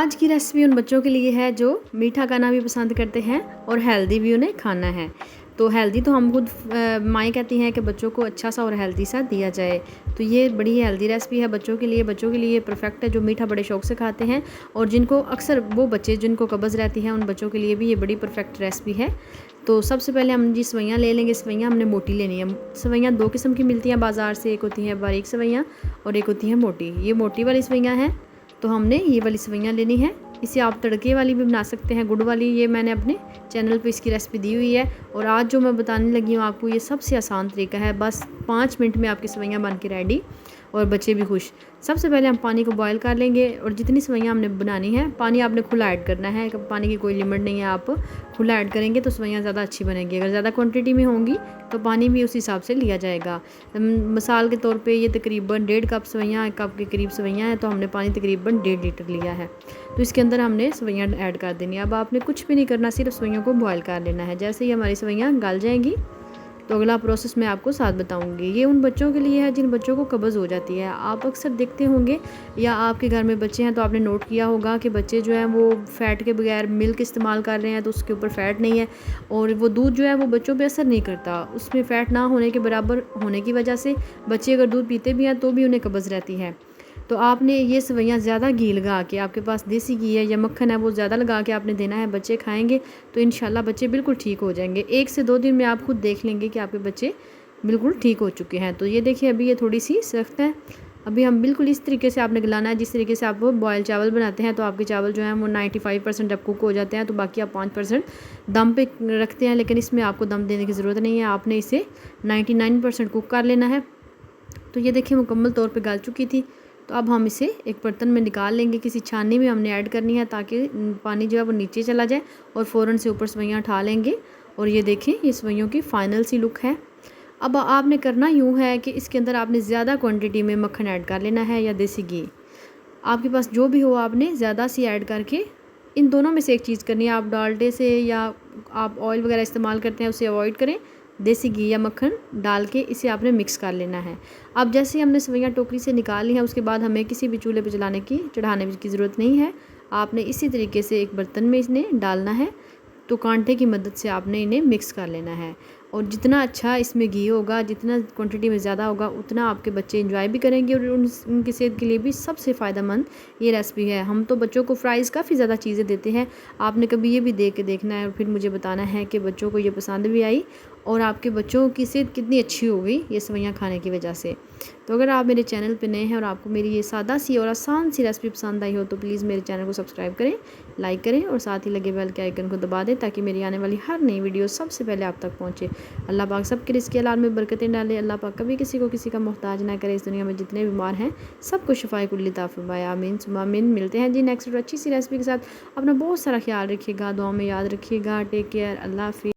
आज की रेसिपी उन बच्चों के लिए है जो मीठा खाना भी पसंद करते हैं और हेल्दी भी उन्हें खाना है। तो हेल्दी तो हम खुद माएँ कहती हैं कि बच्चों को अच्छा सा और हेल्दी सा दिया जाए। तो ये बड़ी हेल्दी रेसिपी है बच्चों के लिए परफेक्ट है, जो मीठा बड़े शौक से खाते हैं और जिनको अक्सर वो बच्चे जिनको कब्ज़ रहती है उन बच्चों के लिए भी ये बड़ी परफेक्ट रेसिपी है। तो सबसे पहले हम जी सवैयाँ ले लेंगे। सवैयाँ हमने मोटी लेनी है। सवैयाँ दो किस्म की मिलती हैं बाज़ार से, एक होती है बारीक सवैयाँ और एक होती है मोटी। ये मोटी वाली सवैयाँ हैं तो हमने ये वाली सवैयाँ लेनी है। इसे आप तड़के वाली भी बना सकते हैं, गुड़ वाली। ये मैंने अपने चैनल पे इसकी रेसिपी दी हुई है और आज जो मैं बताने लगी हूँ आपको ये सबसे आसान तरीका है। बस 5 मिनट में आपकी सवैयाँ बन के रेडी और बच्चे भी खुश। सबसे पहले हम पानी को बॉयल कर लेंगे और जितनी सवैयाँ हमने बनानी है पानी आपने खुला ऐड करना है। पानी की कोई लिमिट नहीं है, आप खुला ऐड करेंगे तो सवैयाँ ज़्यादा अच्छी बनेंगी। अगर ज़्यादा क्वांटिटी में होंगी तो पानी भी उस हिसाब से लिया जाएगा। मिसाल के तौर पे ये तकरीबन 1.5 कप सवैयाँ, 1 कप के करीब सवैयाँ हैं तो हमने पानी तकरीबन 1.5 लीटर लिया है। तो इसके अंदर हमने सवैयाँ ऐड कर देनी है। अब आपने कुछ भी नहीं करना, सिर्फ सवैयों को बॉयल कर लेना है। जैसे ही हमारी सवैयाँ गल जाएंगी तो अगला प्रोसेस मैं आपको साथ बताऊंगी। ये उन बच्चों के लिए है जिन बच्चों को कब्ज़ हो जाती है। आप अक्सर देखते होंगे या आपके घर में बच्चे हैं तो आपने नोट किया होगा कि बच्चे जो हैं वो फ़ैट के बगैर मिल्क इस्तेमाल कर रहे हैं तो उसके ऊपर फ़ैट नहीं है और वो दूध जो है वो बच्चों पे असर नहीं करता। उसमें फ़ैट ना होने के बराबर होने की वजह से बच्चे अगर दूध पीते भी हैं तो भी उन्हें कब्ज़ रहती है। तो आपने ये सवैयाँ ज़्यादा घी लगा के, आपके पास देसी घी है या मक्खन है वो ज़्यादा लगा के आपने देना है। बच्चे खाएंगे तो इंशाल्लाह बच्चे बिल्कुल ठीक हो जाएंगे। 1 से 2 दिन में आप खुद देख लेंगे कि आपके बच्चे बिल्कुल ठीक हो चुके हैं। तो ये देखिए अभी ये थोड़ी सी सख्त है। अभी हम बिल्कुल इस तरीके से आपने गलाना है जिस तरीके से आप बॉयल चावल बनाते हैं। तो आपके चावल जो हैं वो 95% जब कुक हो जाते हैं तो बाकी आप 5% दम पे रखते हैं, लेकिन इसमें आपको दम देने की ज़रूरत नहीं है। आपने इसे 99% कुक कर लेना है। तो ये देखिए मुकम्मल तौर पे गल चुकी थी। तो अब हम इसे एक बर्तन में निकाल लेंगे। किसी छाननी में हमने ऐड करनी है ताकि पानी जो है वो नीचे चला जाए और फ़ौरन से ऊपर सवैयाँ उठा लेंगे। और ये देखें ये सवैयों की फ़ाइनल सी लुक है। अब आपने करना यूँ है कि इसके अंदर आपने ज़्यादा क्वांटिटी में मक्खन ऐड कर लेना है या देसी घी, आपके पास जो भी हो आपने ज़्यादा सी ऐड करके इन दोनों में से एक चीज़ करनी है। आप डालडे से या आप ऑयल वगैरह इस्तेमाल करते हैं उसे अवॉइड करें। देसी घी या मक्खन डाल के इसे आपने मिक्स कर लेना है। अब जैसे हमने सवैयाँ टोकरी से निकाल ली हैं उसके बाद हमें किसी भी चूल्हे पे चढ़ाने की ज़रूरत नहीं है। आपने इसी तरीके से एक बर्तन में इन्हें डालना है। तो कांटे की मदद से आपने इन्हें मिक्स कर लेना है और जितना अच्छा इसमें घी होगा, जितना क्वांटिटी में ज़्यादा होगा उतना आपके बच्चे एंजॉय भी करेंगे और उनकी सेहत के लिए भी सबसे फ़ायदेमंद ये रेसिपी है। हम तो बच्चों को फ्राइज़ काफ़ी ज़्यादा चीज़ें देते हैं। आपने कभी ये भी देख के देखना है और फिर मुझे बताना है कि बच्चों को ये पसंद भी आई और आपके बच्चों की सेहत कितनी अच्छी हो गई ये सवैयाँ खाने की वजह से। तो अगर आप मेरे चैनल पे नए हैं और आपको मेरी ये सादा सी और आसान सी रेसिपी पसंद आई हो तो प्लीज़ मेरे चैनल को सब्सक्राइब करें, लाइक करें और साथ ही लगे बेल के आइकन को दबा दें ताकि मेरी आने वाली हर नई वीडियो सबसे पहले आप तक पहुँचे। अल्लाह पाक सबके रिज़्क़ हलाल में बरकतें डाले। अल्लाह पाक कभी किसी को किसी का मोहताज ना करे। इस दुनिया में जितने बीमार हैं सबको शिफाए कुल्ली अता फरमाए। आमीन सुम्मा आमीन। मिलते हैं जी नेक्स्ट अच्छी सी रेसिपी के साथ। अपना बहुत सारा ख्याल रखिएगा, दुआ में याद रखिएगा। Take care. अल्लाह हाफ़िज़।